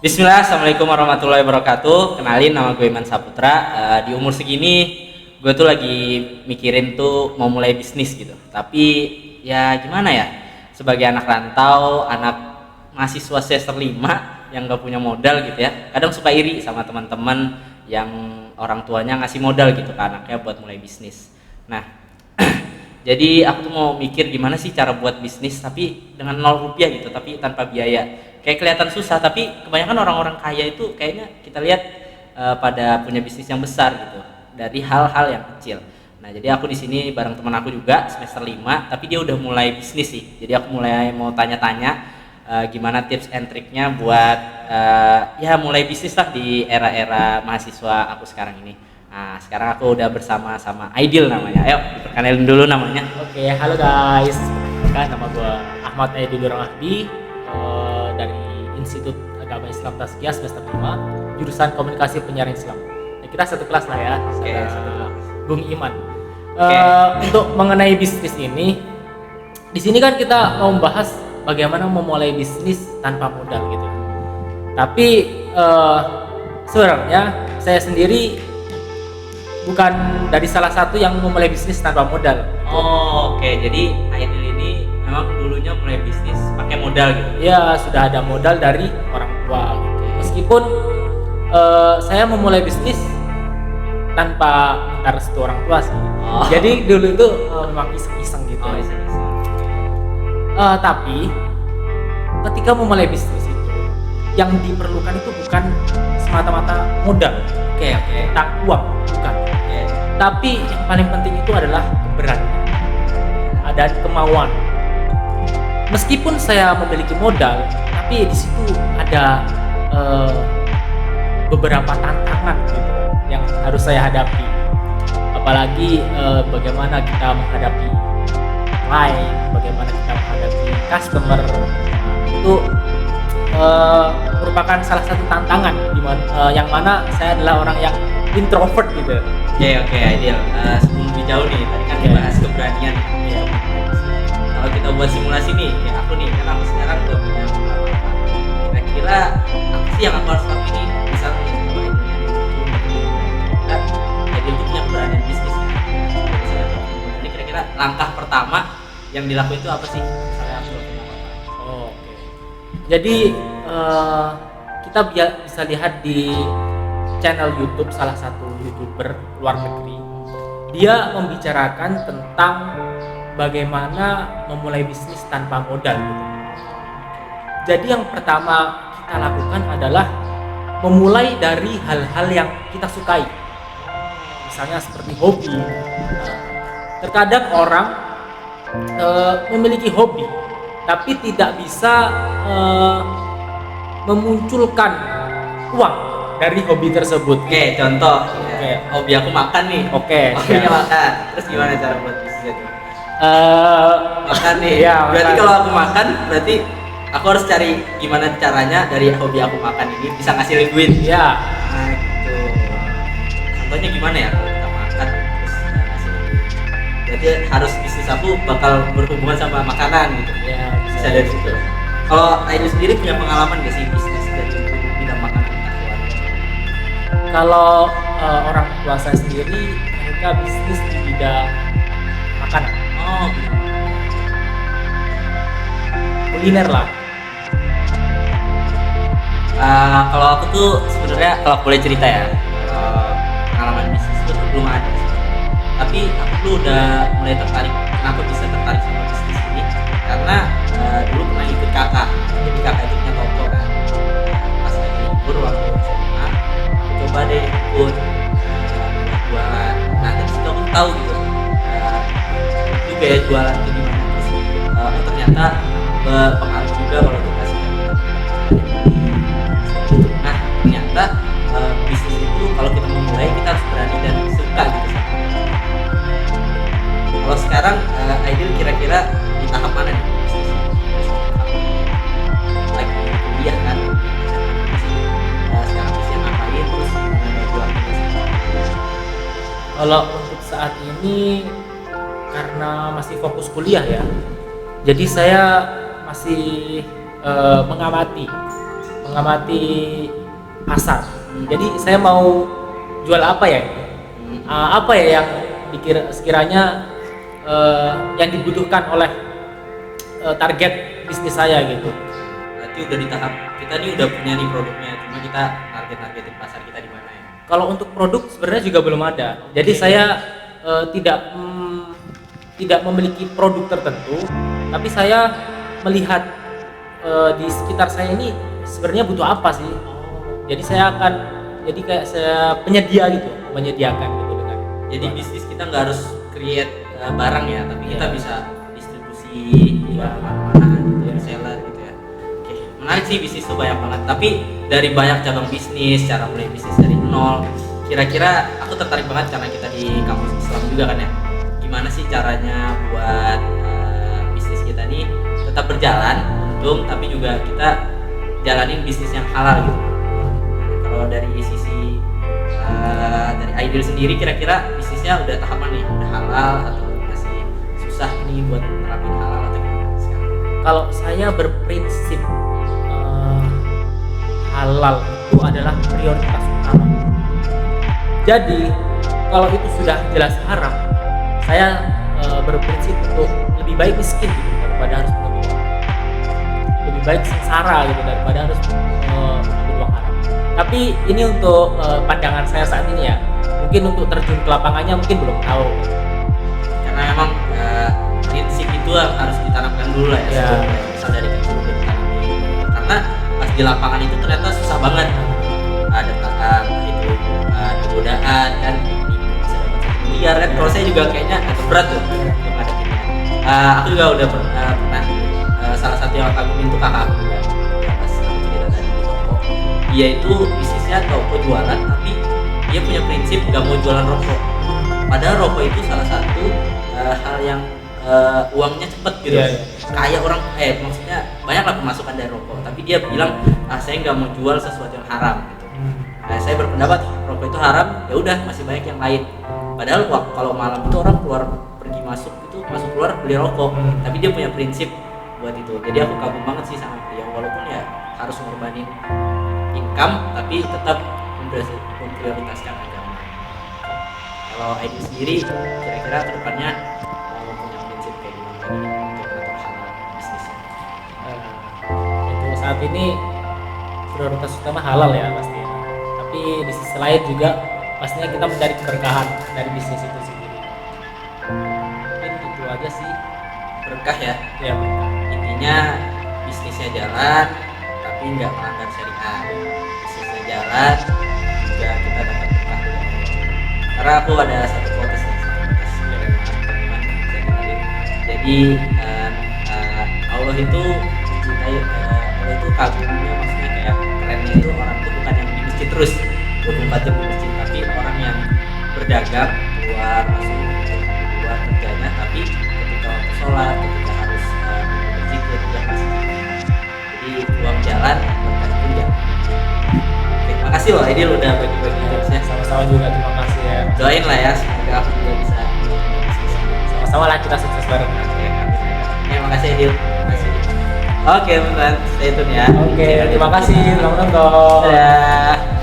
Bismillah, assalamualaikum warahmatullahi wabarakatuh. Kenalin, nama gue Iman Saputra. Di umur segini, gue tuh lagi mikirin tuh mau mulai bisnis gitu. Tapi ya gimana ya? Sebagai anak rantau, anak mahasiswa semester 5 yang gak punya modal gitu ya. Kadang suka iri sama teman-teman yang orang tuanya ngasih modal gitu ke anaknya buat mulai bisnis. Nah, jadi aku tuh mau mikir gimana sih cara buat bisnis tapi dengan 0 rupiah gitu, tapi tanpa biaya. Kayak kelihatan susah, tapi kebanyakan orang-orang kaya itu kayaknya kita lihat pada punya bisnis yang besar gitu dari hal-hal yang kecil. Nah, jadi aku di sini bareng teman aku juga semester 5, tapi dia udah mulai bisnis sih. Jadi aku mulai mau tanya-tanya gimana tips and triknya buat ya mulai bisnis lah di era-era mahasiswa aku sekarang ini. Nah, sekarang aku udah bersama sama Aidil namanya. Ayo, diperkenalin dulu namanya. Oke, halo guys. Kan nama gue Ahmad Aidil Rahdi dari Institut Agama Islam Tazkiyah semester 5, jurusan Komunikasi Penyiaran Islam. Nah, kita satu kelas lah ya, satu kelas. Bung Iman. Untuk mengenai bisnis ini, di sini kan kita mau membahas bagaimana memulai bisnis tanpa modal gitu. Tapi sebenarnya saya sendiri bukan dari salah satu yang memulai bisnis tanpa modal. Oke. Jadi Aidil ini memang dulunya mulai bisnis pakai modal gitu. Ya, sudah ada modal dari orang tua gitu. Meskipun saya memulai bisnis tanpa minta restu orang tua sih. Jadi dulu itu memang iseng-iseng gitu. Tapi ketika memulai bisnis itu yang diperlukan itu bukan semata-mata modal. Tentang uang, bukan. Tapi yang paling penting itu adalah keberanian dan kemauan. Meskipun saya memiliki modal, tapi di situ ada beberapa tantangan gitu yang harus saya hadapi. Apalagi bagaimana kita menghadapi klien, bagaimana kita menghadapi customer, itu merupakan salah satu tantangan yang mana saya adalah orang yang introvert gitu. Oke, Aidil. Sebelum lebih jauh nih, tadi kan dibahas keberanian. Kalau kita buat simulasi nih, kayak aku nih, kan aku sekarang udah punya apa-apa. Kira-kira apa sih yang aku harus lakuin nih? Misalnya nih, kalau Aidil itu punya keberanian bisnis. Jadi kira-kira langkah pertama yang dilakuin itu apa sih? Misalnya aku lakuin apa? Oke. Jadi kita bisa lihat di channel YouTube salah satu YouTuber luar negeri. Dia membicarakan tentang bagaimana memulai bisnis tanpa modal gitu. Jadi yang pertama kita lakukan adalah memulai dari hal-hal yang kita sukai. Misalnya seperti hobi. Terkadang orang memiliki hobi tapi tidak bisa memunculkan uang dari hobi tersebut. Oke, contoh. Hobi aku makan nih. Hobinya makan. Terus gimana cara buat bisnis itu? Makan nih. Ya, berarti makan. kalau aku makan, berarti aku harus cari gimana caranya dari hobi aku makan ini bisa ngasilin duit. Ya. Nah, gitu. Contohnya gimana ya kalau kita makan terus ngasilin duit? Berarti harus bisnis aku bakal berhubungan sama makanan gitu. Ya, Bisa dari situ. Kalau Aidil sendiri punya pengalaman gak sih bisnis dari bidang makanan entah keluarga? Kalau orang tua saya sendiri mereka bisnis di bidang makanan, kuliner lah. Kalau aku tuh sebenarnya kalau boleh cerita ya, pengalaman bisnis itu belum ada sih. Tapi aku tuh udah mulai tertarik. Kenapa bisa tertarik sama bisnis ini? Karena dulu pernah ikut kakak. Jadi kakak itu punya toko kan. Pas lagi libur waktu SMA, aku coba deh ikut jualan. Nah dari situ aku tahu gitu juga ya jualan itu gimana. Terus ternyata berpengaruh juga kalau kita sih. Nah ternyata bisnis itu kalau kita mau mulai kita harus berani dan suka gitu. Kalau sekarang Aidil kira-kira di tahap mana nih bisnis? Lagi kuliah kan? Sekarang bisnisnya ngapain? Terus gimana jual bisnis? Kalau untuk saat ini karena masih fokus kuliah ya, jadi saya masih mengamati mengamati pasar. Jadi saya mau jual apa ya? Apa ya yang sekiranya yang dibutuhkan oleh target bisnis saya gitu. Berarti udah di tahap kita nih udah punya nih produknya, cuma kita targetin pasar kita di mana ya? Kalau untuk produk sebenarnya juga belum ada. Jadi saya tidak memiliki produk tertentu, tapi saya melihat di sekitar saya ini sebenarnya butuh apa sih. Jadi saya akan jadi kayak saya penyedia gitu, menyediakan gitu dengan. Jadi bisnis kita nggak harus create barang ya, tapi kita bisa distribusi di mana-mana gitu ya, seller gitu ya. Oke, menarik sih, bisnis itu banyak banget. Tapi dari banyak cabang bisnis, cara mulai bisnis dari nol, kira-kira aku tertarik banget karena kita di kampus Islam juga kan ya. Gimana sih caranya buat bisnis kita nih tetap berjalan, untung, tapi juga kita jalanin bisnis yang halal gitu. Kalau dari sisi dari Aidil sendiri, kira-kira bisnisnya udah tahapan nih, udah halal atau masih susah nih buat terapin halal atau gimana sekarang? Kalau saya berprinsip halal itu adalah prioritas utama. Jadi kalau itu sudah jelas haram, saya berprinsip untuk lebih baik miskin gitu, daripada harus mengambil uang. Lebih baik sengsara gitu daripada harus mengambil uang haram. Tapi ini untuk pandangan saya saat ini ya. Mungkin untuk terjun ke lapangannya mungkin belum tahu. Karena memang prinsip itu harus ditanamkan dulu lah ya, misal dari kecil udah ditanami. Karena pas di lapangan itu ternyata susah banget. Ada itu godaan kan, bisa dapat 1 miliar kan. Kalau saya juga kayaknya agak berat tuh untuk ngadepinnya. Aku juga udah pernah salah satu yang kagum itu kakak aku juga. Pas aku cerita tadi di toko, dia itu bisnisnya toko jualan, tapi dia punya prinsip gak mau jualan rokok. Padahal rokok itu salah satu hal yang uangnya cepet gitu. Kayak orang maksudnya banyak lah pemasukan dari rokok, tapi dia bilang saya nggak mau jual sesuatu yang haram gitu. Saya berpendapat rokok itu haram, ya udah masih banyak yang lain. Padahal kalau malam itu orang keluar pergi masuk itu masuk keluar beli rokok, tapi dia punya prinsip buat itu. Jadi aku kagum banget sih sama dia, walaupun ya harus ngorbanin income tapi tetap memprioritaskan agama. Kalau Aidil sendiri kira-kira kedepannya punya prinsip kayak gimana lagi untuk mengatur halal bisnisnya? Untuk saat ini prioritas utama halal ya pasti. Tapi di sisi lain juga pastinya kita mencari keberkahan dari bisnis itu sendiri. Mungkin itu aja sih. Berkah ya? Ya berkah. Intinya bisnisnya jalan tapi nggak melanggar syariat. Bisnisnya jalan juga kita dapat berkah dari Allah. Karena aku ada satu quotes nih, teman-teman bisa kenalin. Jadi Allah itu mencintai, Allah itu kagumnya, maksudnya kayak kerennya itu orang itu bukan yang di masjid terus 24 jam di masjid, tapi orang yang berdagang keluar masuk keluar kerjanya, tapi ketika waktu sholat, ketika harus berzikir dia masih. Jadi uang jalan, berkah pun jalan. Oke, makasih loh Aidil udah bagi-bagi tipsnya. Sama-sama juga, terima kasih ya. Doain lah ya, semoga aku juga bisa. Sama-sama lah kita sukses bareng. Makasih Aidil. Makasih. Oke teman-teman, stay tune ya. Oke, terima kasih. Selamat nonton. Dadah.